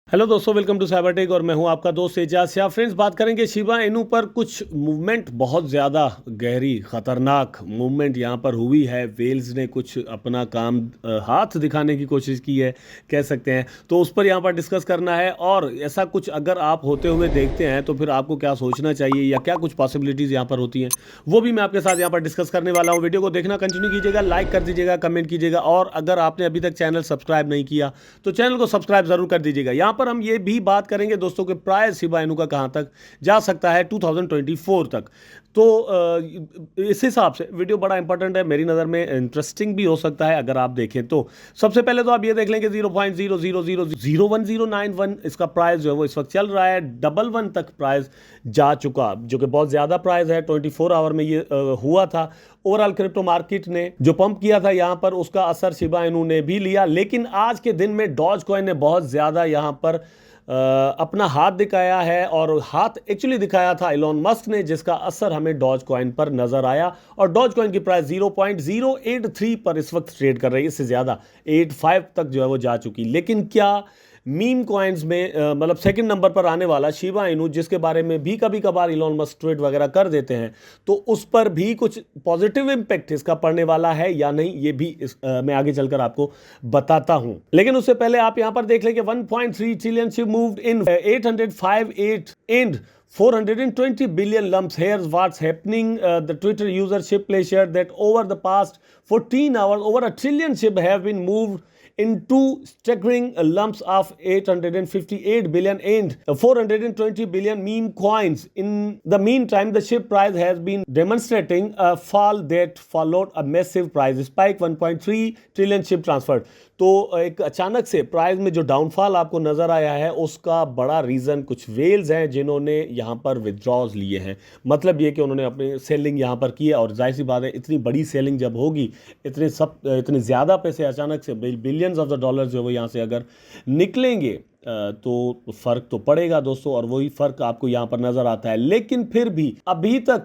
Hello दोस्तों, welcome to Cybertech और मैं हूं आपका दोस्त एजाज शाह। फ्रेंड्स, बात करेंगे शिबा इनू पर। कुछ मूवमेंट बहुत ज़्यादा गहरी खतरनाक मूवमेंट यहां पर हुई है। वेल्स ने कुछ अपना काम हाथ दिखाने की कोशिश की है, कह सकते हैं। तो उस पर यहां पर डिस्कस करना है। और ऐसा कुछ अगर आप होते हुए देखते हैं तो फिर आपको क्या सोचना चाहिए या क्या कुछ पॉसिबिलिटीज़ यहां पर होती हैं, वो भी मैं आपके साथ यहां पर डिस्कस करने वाला हूं। वीडियो को देखना कंटिन्यू कीजिएगा, लाइक कर दीजिएगा, कमेंट कीजिएगा। और अगर आपने अभी तक चैनल सब्सक्राइब नहीं किया तो चैनल को सब्सक्राइब जरूर कर दीजिएगा। यहां पर हम ये भी बात करेंगे दोस्तों कि प्राइस शिबा इनू का कहां तक जा सकता है 2024 तक। तो इस हिसाब से वीडियो बड़ा इंपॉर्टेंट है, मेरी नज़र में इंटरेस्टिंग भी हो सकता है अगर आप देखें तो। सबसे पहले तो आप ये देख लें कि 0.0000191 इसका प्राइस जो है वो इस वक्त चल रहा है। 11 तक प्राइस जा चुका, जो कि बहुत ज़्यादा प्राइस है। 24 आवर में ये हुआ था। ओवरऑल क्रिप्टो मार्केट ने जो पंप किया था यहां पर, उसका असर शिबा इनू ने भी लिया। लेकिन आज के दिन में डॉज कॉइन ने बहुत ज़्यादा यहां पर अपना हाथ दिखाया है। और हाथ एक्चुअली दिखाया था एलोन मस्क ने, जिसका असर हमें डॉज कॉइन पर नजर आया। और डॉज कॉइन की प्राइस 0.083 पर इस वक्त ट्रेड कर रही है। इससे ज़्यादा 85 तक जो है वो जा चुकी। लेकिन क्या मीम कॉइन्स में मतलब सेकंड नंबर पर आने वाला शिबा इनू, जिसके बारे में भी कभी कभार इलोन मस्क ट्वीट वगैरह कर देते हैं, तो उस पर भी कुछ पॉजिटिव इंपैक्ट इसका पड़ने वाला है या नहीं, ये भी मैं आगे चलकर आपको बताता हूं। लेकिन उससे पहले आप यहां पर देख लें कि 1.3 trillion ship moved in 858 and 420 billion lumps. Here's what's happening. The Twitter user Shipley shared that over the past 14 hours, over a trillion ship have been moved into staggering lumps of 858 billion and 420 billion meme coins. In the meantime, the ship price has been demonstrating a fall that followed a massive price spike. 1.3 trillion ship transferred. तो एक अचानक से price में जो downfall आपको नजर आया है, उसका बड़ा रीजन कुछ वेल्स हैं जिन्होंने यहां पर विथड्रॉज लिए हैं। मतलब ये कि उन्होंने अपनी सेलिंग यहां पर की है। और जाहिर सी बात है, इतनी बड़ी सेलिंग जब होगी, इतने ज़्यादा पैसे अचानक से बिलियंस ऑफ द डॉलर्स जो वो यहाँ से अगर निकलेंगे तो फ़र्क तो पड़ेगा दोस्तों। और वही फ़र्क आपको यहाँ पर नज़र आता है। लेकिन फिर भी अभी तक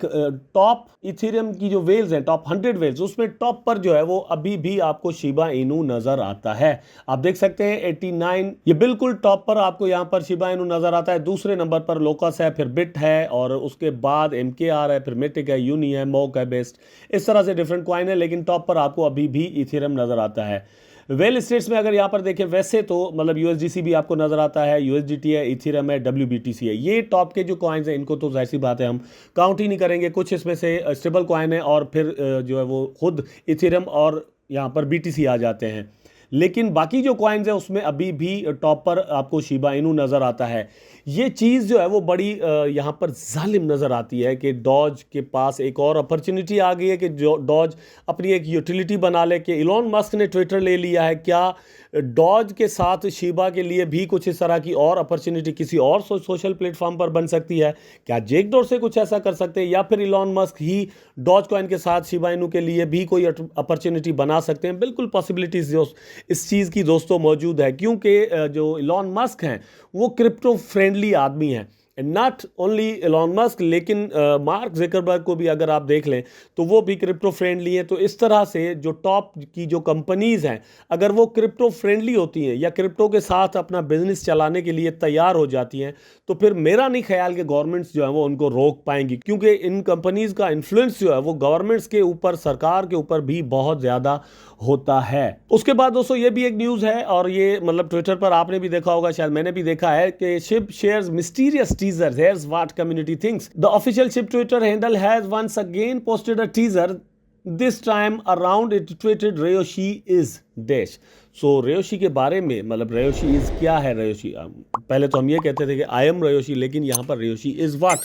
टॉप इथेरियम की जो वेल्स हैं, टॉप 100 वेल्स, उसमें टॉप पर जो है वो अभी भी आपको शिबा इनू नज़र आता है। आप देख सकते हैं 89, ये बिल्कुल टॉप पर आपको यहाँ पर शिबा इनू नज़र आता है। दूसरे नंबर पर लोकस है, फिर बिट है, और उसके बाद MKR है, फिर मेटिक है, यूनी है, मोक है, बेस्ट। इस तरह से डिफरेंट कॉइन है, लेकिन टॉप पर आपको अभी भी इथेरियम नज़र आता है। वेल स्टेट्स में अगर यहाँ पर देखें, वैसे तो मतलब USDC भी आपको नजर आता है, USDT है, इथेरियम है, WBTC है। ये टॉप के जो कॉइन्स हैं, इनको तो जाहिर सी बात है हम काउंट ही नहीं करेंगे। कुछ इसमें से स्टेबल कॉइन है, और फिर जो है वो खुद इथेरियम और यहाँ पर BTC आ जाते हैं। लेकिन बाकी जो कॉइन्स है उसमें अभी भी टॉप पर आपको शिबा इनू नज़र आता है। ये चीज़ जो है वो बड़ी यहाँ पर जालिम नज़र आती है कि डॉज के पास एक और अपॉर्चुनिटी आ गई है कि जो डॉज अपनी एक यूटिलिटी बना ले। कि इलोन मस्क ने ट्विटर ले लिया है, क्या डॉज के साथ शिबा के लिए भी कुछ इस तरह की और अपॉर्चुनिटी किसी और सोशल प्लेटफॉर्म पर बन सकती है? क्या जैक डोर्से कुछ ऐसा कर सकते हैं, या फिर इलोन मस्क ही डॉज कॉइन के साथ शिबा इनू के लिए भी कोई अपॉर्चुनिटी बना सकते हैं? बिल्कुल पॉसिबिलिटीज जो इस चीज़ की दोस्तों मौजूद है, क्योंकि जो इलॉन मस्क हैं वो क्रिप्टो फ्रेंडली आदमी हैं। नॉट ओनली एलोन मस्क, लेकिन मार्क ज़करबर्ग को भी अगर आप देख लें तो वो भी क्रिप्टो फ्रेंडली है। तो इस तरह से जो टॉप की जो कंपनीज़ हैं, अगर वो क्रिप्टो फ्रेंडली होती हैं या क्रिप्टो के साथ अपना बिजनेस चलाने के लिए तैयार हो जाती हैं, तो फिर मेरा नहीं ख्याल कि गवर्नमेंट्स जो है वो उनको रोक पाएंगी। क्योंकि इन कंपनीज़ का इन्फ्लुएंस जो है वो गवर्नमेंट्स के ऊपर, सरकार के ऊपर भी बहुत ज़्यादा होता है। उसके बाद दोस्तों ये भी एक न्यूज़ है, और ये मतलब ट्विटर पर आपने भी देखा होगा, शायद मैंने भी देखा है, कि ship shares mysterious teaser. Here's what community thinks. The official SHIB Twitter handle has once again posted a teaser. This time around it tweeted Ryoshi is dash. So Ryoshi के बारे में, मतलब Ryoshi is क्या है? Ryoshi पहले तो हम ये कहते थे कि I am Ryoshi, लेकिन यहाँ पर Ryoshi is what?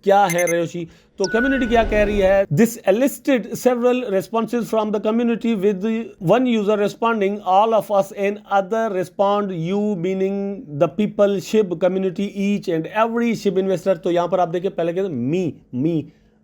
क्या है Ryoshi? तो कम्युनिटी क्या कह रही है? This elicited several responses from the community, with one user responding, all of us, and other respond, you meaning the people, SHIB community, each and every SHIB investor. तो यहाँ पर आप देखिए, पहले कहते मी,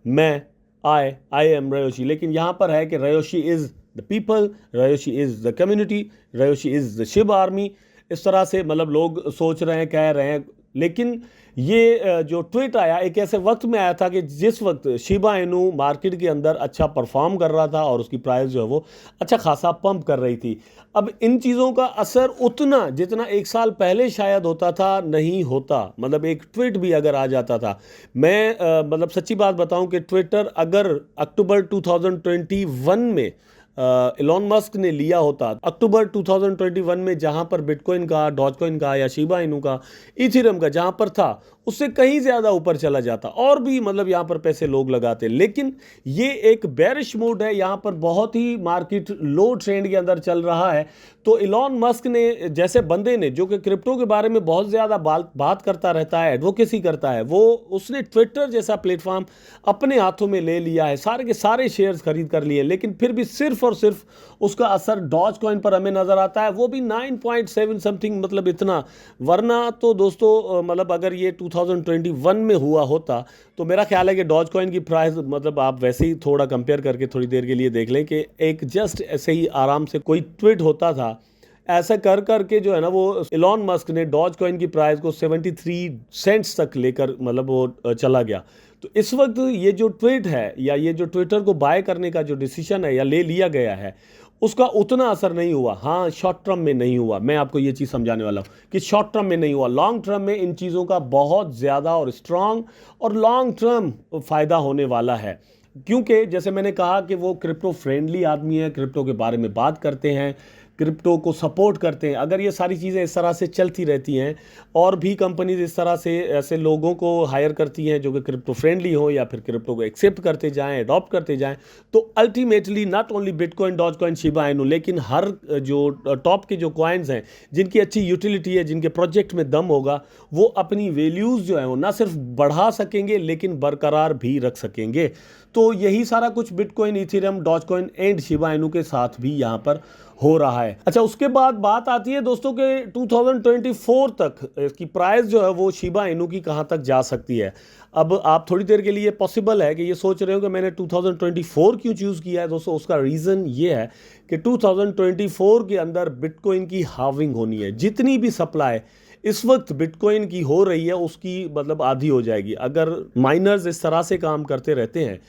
मैं, I am Ryoshi, लेकिन यहाँ पर है कि Ryoshi is the people, Ryoshi is the community, Ryoshi is the SHIB army। इस तरह से मतलब लोग सोच रहे हैं, कह रहे हैं। लेकिन ये जो ट्वीट आया एक ऐसे वक्त में आया था कि जिस वक्त शिबा इनू मार्केट के अंदर अच्छा परफॉर्म कर रहा था और उसकी प्राइस जो है वो अच्छा खासा पंप कर रही थी। अब इन चीज़ों का असर उतना जितना एक साल पहले शायद होता था नहीं होता, मतलब एक ट्वीट भी अगर आ जाता था। मैं मतलब सच्ची बात बताऊं कि ट्विटर अगर अक्टूबर 2021 में इलॉन मस्क ने लिया होता, अक्टूबर 2021 में जहां पर बिटकॉइन का, डॉजकॉइन का या शिबा इनू का, इथेरियम का जहां पर था उससे कहीं ज़्यादा ऊपर चला जाता और भी मतलब यहाँ पर पैसे लोग लगाते। लेकिन ये एक बेरिश मूड है, यहाँ पर बहुत ही मार्केट लो ट्रेंड के अंदर चल रहा है। तो इलॉन मस्क ने जैसे बंदे ने जो कि क्रिप्टो के बारे में बहुत ज़्यादा बात करता रहता है, एडवोकेसी करता है, वो उसने ट्विटर जैसा प्लेटफॉर्म अपने हाथों में ले लिया है, सारे के सारे शेयर्स खरीद कर लिए। लेकिन फिर भी सिर्फ और सिर्फ उसका असर डॉज कॉइन पर हमें नज़र आता है, वो भी 9.7 समथिंग, मतलब इतना। वरना तो दोस्तों मतलब अगर ये 2021 में हुआ होता तो मेरा ख्याल है कि डॉज कॉइन की प्राइस, मतलब आप वैसे ही थोड़ा कंपेयर करके थोड़ी देर के लिए देख लें कि एक जस्ट ऐसे ही आराम से कोई ट्वीट होता था, ऐसा कर करके जो है ना वो इलॉन मस्क ने डॉज कॉइन की प्राइस को 73 सेंट्स तक लेकर मतलब वो चला गया। तो इस वक्त ये जो ट्वीट है या ये जो ट्विटर को बाय करने का जो डिसीजन है या ले लिया गया है, उसका उतना असर नहीं हुआ। हाँ, शॉर्ट टर्म में नहीं हुआ, मैं आपको ये चीज़ समझाने वाला हूँ कि शॉर्ट टर्म में नहीं हुआ, लॉन्ग टर्म में इन चीज़ों का बहुत ज़्यादा और स्ट्रांग और लॉन्ग टर्म फ़ायदा होने वाला है। क्योंकि जैसे मैंने कहा कि वो क्रिप्टो फ्रेंडली आदमी है, क्रिप्टो के बारे में बात करते हैं, क्रिप्टो को सपोर्ट करते हैं। अगर ये सारी चीज़ें इस तरह से चलती रहती हैं और भी कंपनीज इस तरह से ऐसे लोगों को हायर करती हैं जो कि क्रिप्टो फ्रेंडली हो या फिर क्रिप्टो को एक्सेप्ट करते जाएं, अडॉप्ट करते जाएं, तो ultimately not only Bitcoin, Dogecoin, Shiba Inu, लेकिन हर जो टॉप के जो कॉइन्स हैं जिनकी अच्छी यूटिलिटी है, जिनके प्रोजेक्ट में दम होगा, वो अपनी वैल्यूज़ जो है वो ना सिर्फ बढ़ा सकेंगे लेकिन बरकरार भी रख सकेंगे। तो यही सारा कुछ Bitcoin, Ethereum, Dogecoin and Shiba Inu के साथ भी यहाँ पर हो रहा है। अच्छा, उसके बाद बात आती है दोस्तों के 2024 तक इसकी प्राइस जो है वो शिबा इनू की कहाँ तक जा सकती है। अब आप थोड़ी देर के लिए पॉसिबल है कि ये सोच रहे हो कि मैंने 2024 क्यों चूज़ किया है। दोस्तों उसका रीज़न ये है कि 2024 के अंदर बिटकॉइन की हार्विंग होनी है। जितनी भी सप्लाई इस वक्त बिटकॉइन की हो रही है उसकी मतलब आधी हो जाएगी। अगर माइनर्स इस तरह से काम करते रहते हैं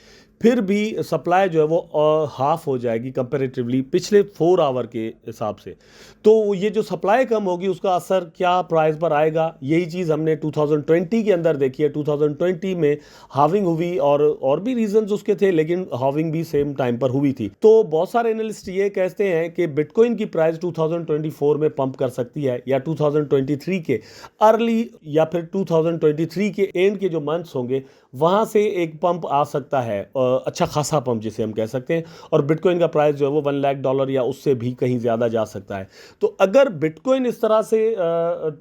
फिर भी सप्लाई जो है वो हाफ हो जाएगी कंपैरेटिवली पिछले 4 आवर के हिसाब से। तो ये जो सप्लाई कम होगी उसका असर क्या प्राइस पर आएगा, यही चीज़ हमने 2020 के अंदर देखी है। 2020 में हार्विंग हुई और भी रीजंस उसके थे, लेकिन हार्विंग भी सेम टाइम पर हुई थी। तो बहुत सारे एनालिस्ट ये कहते हैं कि बिटकॉइन की प्राइस 2024 में पंप कर सकती है, या 2023 के अर्ली या फिर 2023 के एंड के जो मंथ्स होंगे वहाँ से एक पंप आ सकता है, अच्छा खासा पंप जिसे हम कह सकते हैं। और बिटकॉइन का प्राइस जो है वो $1 लाख या उससे भी कहीं ज़्यादा जा सकता है। तो अगर बिटकॉइन इस तरह से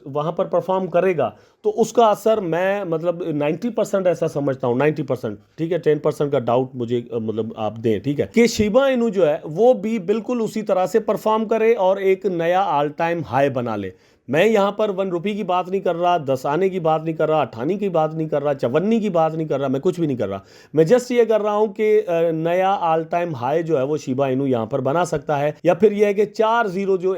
वहाँ पर परफॉर्म करेगा तो उसका असर मैं मतलब 90% ऐसा समझता हूँ, 90%, ठीक है, 10% का डाउट मुझे मतलब आप दें, ठीक है, कि शिबा इनू जो है वो भी बिल्कुल उसी तरह से परफॉर्म करे और एक नया ऑल टाइम हाई बना ले। मैं यहाँ पर 1 रुपये की बात नहीं कर रहा, 10 आने की बात नहीं कर रहा, 58 की बात नहीं कर रहा, 54 की बात नहीं कर रहा, मैं कुछ भी नहीं कर रहा। मैं जस्ट ये कर रहा हूँ कि नया ऑल टाइम हाई जो है वो शिबा इनू यहाँ पर बना सकता है, या फिर यह है कि 4 जीरो जो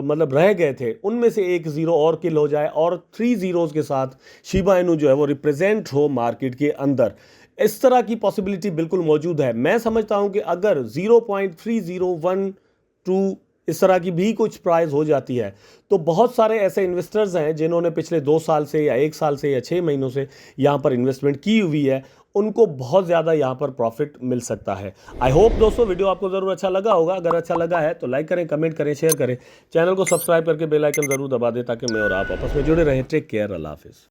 मतलब रह गए थे उनमें से एक जीरो और किल हो जाए और 3 जीरोज के साथ शिबा इनू जो है वो रिप्रेजेंट हो मार्केट के अंदर। इस तरह की पॉसिबिलिटी बिल्कुल मौजूद है। मैं समझता हूँ कि अगर 0.3012 इस तरह की भी कुछ प्राइस हो जाती है तो बहुत सारे ऐसे इन्वेस्टर्स हैं जिन्होंने पिछले 2 साल से या 1 साल से या 6 महीनों से यहाँ पर इन्वेस्टमेंट की हुई है, उनको बहुत ज़्यादा यहाँ पर प्रॉफिट मिल सकता है। आई होप दोस्तों वीडियो आपको ज़रूर अच्छा लगा होगा। अगर अच्छा लगा है तो लाइक करें, कमेंट करें, शेयर करें, चैनल को सब्सक्राइब करके बेल आइकन ज़रूर दबा दें ताकि मैं और आप आपस में जुड़े रहें। टेक केयर, अल्लाह हाफिज़।